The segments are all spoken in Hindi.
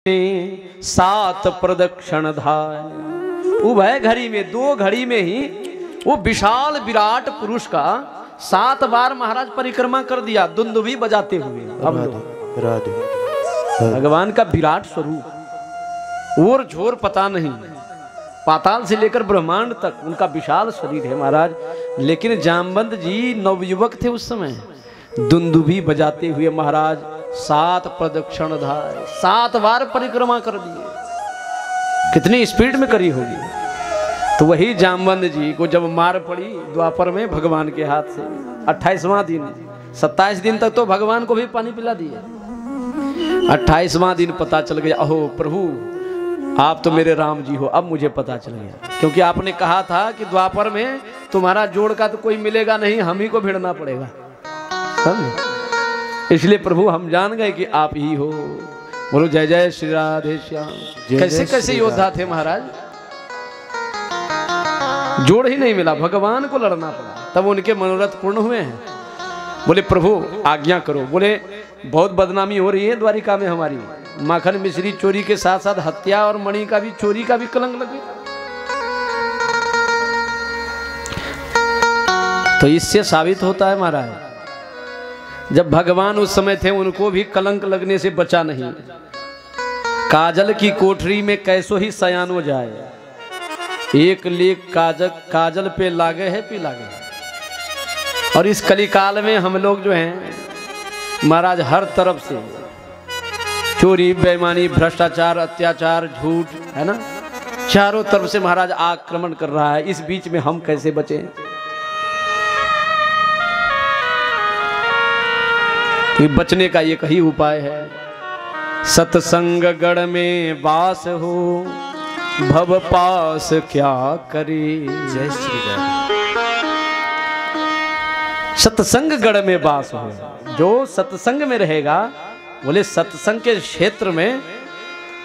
सात प्रदक्षिण धाय। उभय घड़ी में, दो घड़ी में ही वो विशाल विराट पुरुष का 7 बार महाराज परिक्रमा कर दिया, दुंदुभी बजाते हुए। भगवान का विराट स्वरूप और झोर पता नहीं, पाताल से लेकर ब्रह्मांड तक उनका विशाल शरीर है महाराज। लेकिन जामवंत जी नवयुवक थे उस समय, दुंदुभी बजाते हुए महाराज 7 प्रदक्षिण धाय, 7 बार परिक्रमा कर दिए। कितनी स्पीड में करी होगी। तो वही जामवंत जी को जब मार पड़ी द्वापर में भगवान के हाथ से, 28वां दिन, 27 दिन तक तो भगवान को भी पानी पिला दिए। 28वां दिन पता चल गया, अहो प्रभु आप तो मेरे राम जी हो। अब मुझे पता चल गया, क्योंकि आपने कहा था कि द्वापर में तुम्हारा जोड़ का तो कोई मिलेगा नहीं, हम ही को भिड़ना पड़ेगा। इसलिए प्रभु हम जान गए कि आप ही हो। बोलो जय जय श्री राधे श्याम। कैसे कैसे योद्धा थे महाराज, जोड़ ही नहीं मिला, भगवान को लड़ना पड़ा, तब उनके मनोरथ पूर्ण हुए हैं। बोले प्रभु आज्ञा करो। बोले बहुत बदनामी हो रही है द्वारिका में हमारी, माखन मिश्री चोरी के साथ साथ हत्या और मणि का भी, चोरी का भी कलंक लगे। तो इससे साबित होता है महाराज, जब भगवान उस समय थे उनको भी कलंक लगने से बचा नहीं। काजल की कोठरी में कैसो ही सयान हो जाए, एक लेख काजल पे लागे है पी लागे है। और इस कलिकाल में हम लोग जो हैं महाराज हर तरफ से चोरी, बेईमानी, भ्रष्टाचार, अत्याचार, झूठ, है ना, चारों तरफ से महाराज आक्रमण कर रहा है। इस बीच में हम कैसे बचें? बचने का एक ही उपाय है, सत्संग गढ़ में वास हो, भव पास क्या करे। जय श्री राम। सत्संग गढ़ में वास हो, जो सत्संग में रहेगा, बोले सत्संग के क्षेत्र में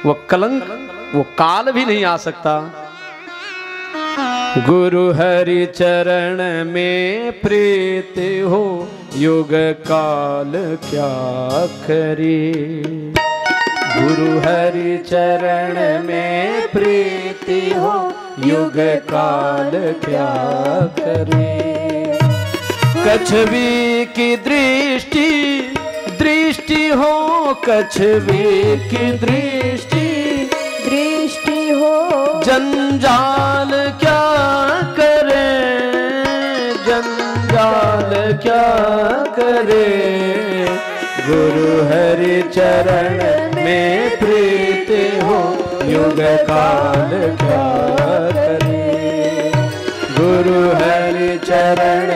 वो कलंक, वो काल भी नहीं आ सकता। गुरु हरि चरण में प्रीत हो, युग काल क्या करे। गुरु हरि चरण में प्रीति हो, युग काल क्या करे। कछवी की दृष्टि दृष्टि हो, कछवी की दृष्टि दृष्टि हो, जंजाल क्या करे, जंजाल क्या करे। गुरु हरि चरण में प्रीति हो, युग काल क्या करे। गुरु हरि चरण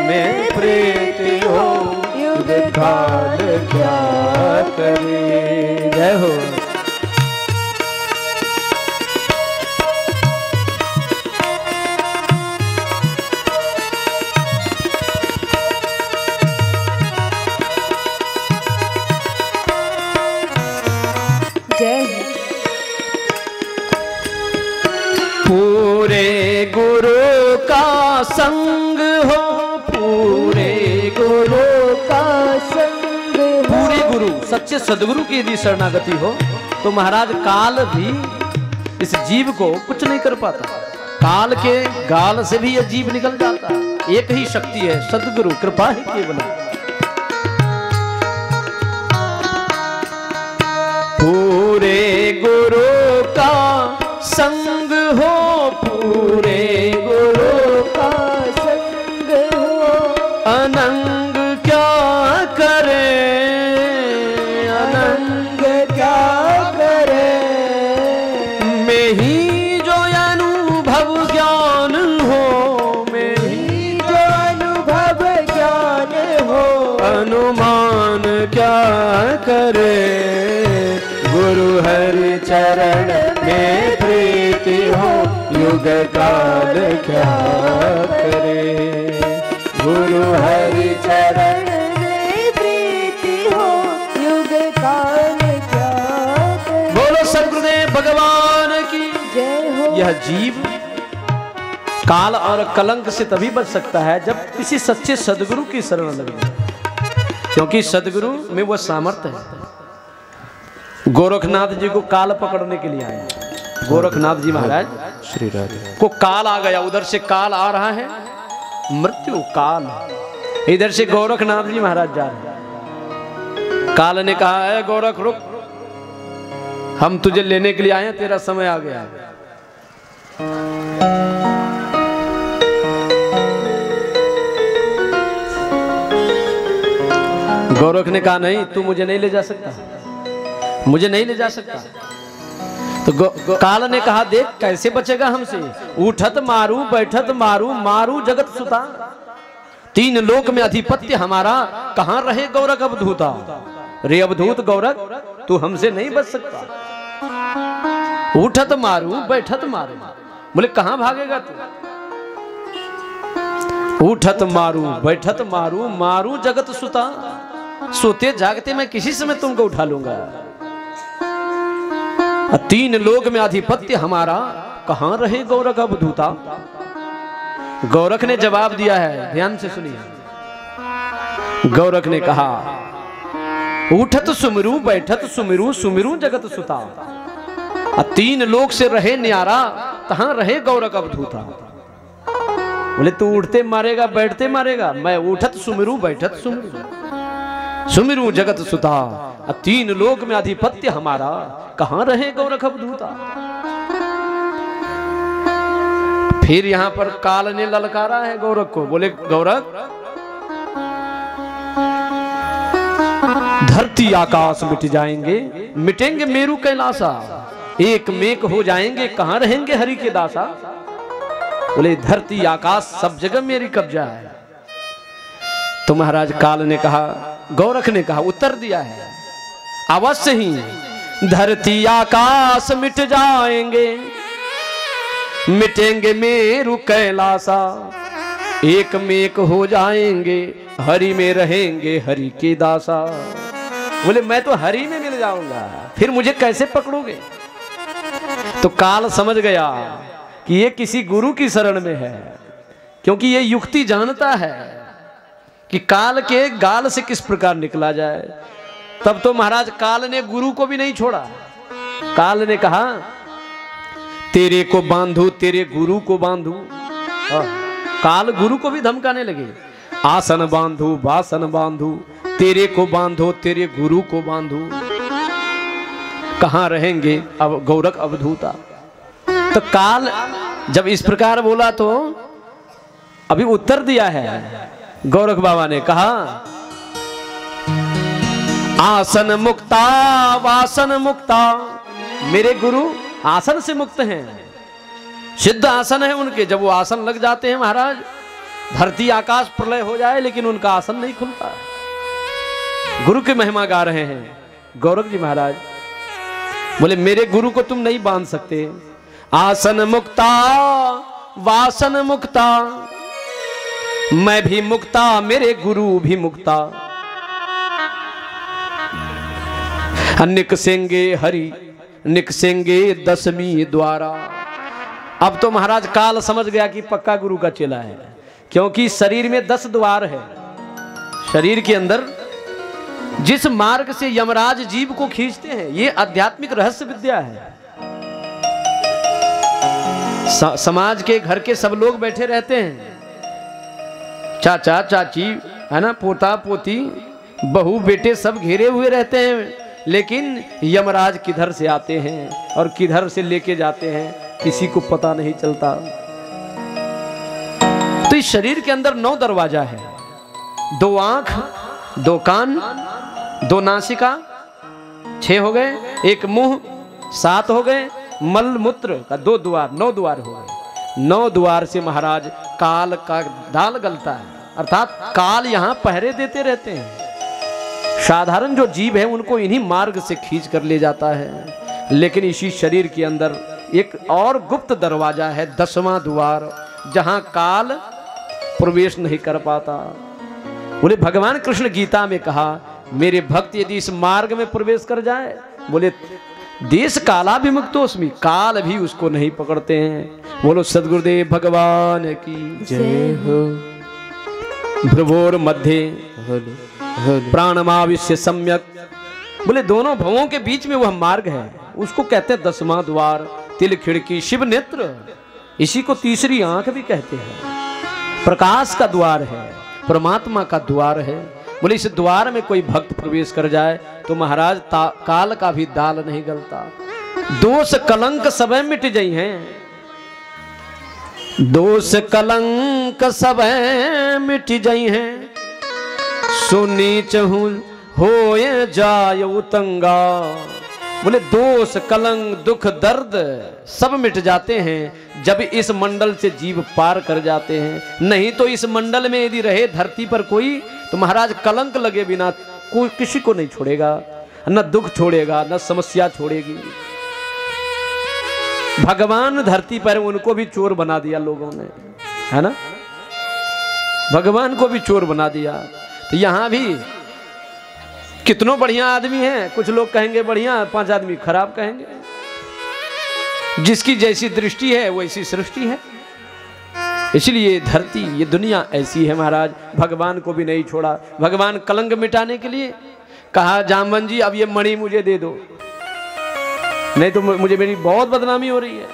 में प्रीति हो, युग काल क्या करे। जय हो। पूरे गुरु का संग हो, पूरे गुरु का संग हो। पूरे गुरु, सच्चे सदगुरु की यदि शरणागति हो तो महाराज काल भी इस जीव को कुछ नहीं कर पाता। काल के गाल से भी यह जीव निकल जाता। एक ही शक्ति है, सदगुरु कृपा ही केवल। पूरे गुरु का संग हो, पूरे गुरु का संग हो, अनंग क्या करे, अनंग क्या करे। में ही जो अनुभव ज्ञान हो, में ही जो अनुभव ज्ञान हो, अनुमान क्या करे। गुरु हरि चरण में प्रीति हो, युग काल क्या करे। गुरु हरि चरण में प्रीति हो, युग काल क्या करे। बोलो सद्गुरुदेव भगवान की जय हो। यह जीव काल और कलंक से तभी बच सकता है जब किसी सच्चे सद्गुरु की शरण लग जाए, क्योंकि सद्गुरु में वो सामर्थ्य है, गोरखनाथ जी को काल पकड़ने के लिए आए। गोरखनाथ जी महाराज श्री राधे को काल आ गया, उधर से काल आ रहा है, मृत्यु काल, इधर से गोरखनाथ जी महाराज जा रहे हैं। काल ने कहा है गोरख रुक, हम तुझे लेने के लिए आए हैं, तेरा समय आ गया है। गोरख ने कहा नहीं, तू मुझे नहीं ले जा सकता, मुझे नहीं ले जा सकता। तो काल ने कहा देख कैसे बचेगा हमसे, उठत मारू बैठत मारू मारू जगत सुता, तीन लोक में अधिपत्य हमारा, कहां रहे गोरख अवधूता। रे अवधूत गोरख तू हमसे नहीं बच सकता, उठत मारू बैठत मारू, बोले कहां भागेगा तू। उठत मारू बैठत मारू मारू जगत सुता, सोते जागते मैं किसी समय तुमको उठा लूंगा। तीन लोक में अधिपत्य हमारा, कहां रहे गोरख अवधूता। गोरख ने जवाब दिया है, ध्यान से सुनिए। गोरख ने कहा उठत सुमिरू बैठत सुमिरू सुमिरू जगत सुता, तीन लोक से रहे न्यारा, कहां रहे गोरख अवधूता। बोले तू उठते मारेगा बैठते मारेगा, मैं उठत सुमिरू बैठत सुमिरू सुमिरू जगत सुता, तीन लोक में अधिपत्य हमारा, कहां रहे गोरख अवधूता। फिर यहां पर काल ने ललकारा है गोरख को, बोले गोरख धरती आकाश मिट जाएंगे, मिटेंगे मेरू कैलासा, एक मेक हो जाएंगे, कहां रहेंगे हरि के दासा। बोले धरती आकाश सब जगह मेरी कब्जा है। तो महाराज काल ने कहा, गोरख ने कहा, उत्तर दिया है अवश्य ही धरती आकाश मिट जाएंगे, मिटेंगे मेरू कैलासा, एक मेक हो जाएंगे, हरि में रहेंगे हरि के दासा। बोले मैं तो हरि में मिल जाऊंगा, फिर मुझे कैसे पकड़ोगे। तो काल समझ गया कि ये किसी गुरु की शरण में है, क्योंकि ये युक्ति जानता है कि काल के गाल से किस प्रकार निकला जाए। तब तो महाराज काल ने गुरु को भी नहीं छोड़ा। काल ने कहा तेरे को बांधू तेरे गुरु को बांधू। काल गुरु को भी धमकाने लगे, आसन बांधू बासन बांधू, तेरे को बांधो तेरे गुरु को बांधू, कहां रहेंगे अब गोरख अवधूता। तो काल जब इस प्रकार बोला तो अभी उत्तर दिया है गोरख बाबा ने, कहा आसन मुक्ता वासन मुक्ता, मेरे गुरु आसन से मुक्त हैं, सिद्ध आसन है उनके, जब वो आसन लग जाते हैं महाराज धरती आकाश प्रलय हो जाए लेकिन उनका आसन नहीं खुलता। गुरु की महिमा गा रहे हैं गोरख जी महाराज। बोले मेरे गुरु को तुम नहीं बांध सकते, आसन मुक्ता वासन मुक्ता, मैं भी मुक्ता मेरे गुरु भी मुक्ता, निकसेंगे हरि निकसेंगे दसवीं द्वारा। अब तो महाराज काल समझ गया कि पक्का गुरु का चेला है, क्योंकि शरीर में 10 द्वार है। शरीर के अंदर जिस मार्ग से यमराज जीव को खींचते हैं, ये आध्यात्मिक रहस्य विद्या है। समाज के घर के सब लोग बैठे रहते हैं, चाचा चाची है ना, पोता पोती बहू बेटे सब घेरे हुए रहते हैं, लेकिन यमराज किधर से आते हैं और किधर से लेके जाते हैं किसी को पता नहीं चलता। तो इस शरीर के अंदर 9 दरवाजा है, 2 आंख 2 कान 2 नासिका 6 हो गए, 1 मुंह 7 हो गए, मल मूत्र का 2 द्वार 9 द्वार हो गए। 9 द्वार से महाराज काल का दाल गलता है, अर्थात काल यहाँ पहरे देते रहते हैं। साधारण जो जीव है उनको इन्हीं मार्ग से खींच कर ले जाता है, लेकिन इसी शरीर के अंदर एक और गुप्त दरवाजा है, 10वां द्वार, जहां काल प्रवेश नहीं कर पाता। बोले भगवान कृष्ण गीता में कहा मेरे भक्त यदि इस मार्ग में प्रवेश कर जाए, बोले देश काला भी मुक्तोस्मि, काल भी उसको नहीं पकड़ते हैं। बोलो सद्गुरुदेव भगवान की जय हो। भ्रुवोर मध्य प्राणमाविश्य सम्यक बोले दोनों भवों के बीच में वह मार्ग है, उसको कहते हैं 10वां द्वार, तिल खिड़की शिव नेत्र, इसी को तीसरी आंख भी कहते हैं। प्रकाश का द्वार है, परमात्मा का द्वार है। बोले इस द्वार में कोई भक्त प्रवेश कर जाए तो महाराज काल का भी दाल नहीं गलता, दोष कलंक सब मिट जाई हैं, दोष कलंक सब मिट जाई हैं, सुनी चहु होए जाय उतंगा। बोले दोष कलंक दुख दर्द सब मिट जाते हैं जब इस मंडल से जीव पार कर जाते हैं। नहीं तो इस मंडल में यदि रहे धरती पर कोई तो महाराज कलंक लगे बिना कोई किसी को नहीं छोड़ेगा, न दुख छोड़ेगा न समस्या छोड़ेगी। भगवान धरती पर उनको भी चोर बना दिया लोगों ने, है ना, भगवान को भी चोर बना दिया। तो यहां भी कितनों बढ़िया आदमी हैं, कुछ लोग कहेंगे बढ़िया, 5 आदमी खराब कहेंगे। जिसकी जैसी दृष्टि है वैसी सृष्टि है। इसलिए धरती ये दुनिया ऐसी है महाराज, भगवान को भी नहीं छोड़ा। भगवान कलंक मिटाने के लिए कहा जामवंत जी अब ये मणि मुझे दे दो, नहीं तो मुझे मेरी बहुत बदनामी हो रही है।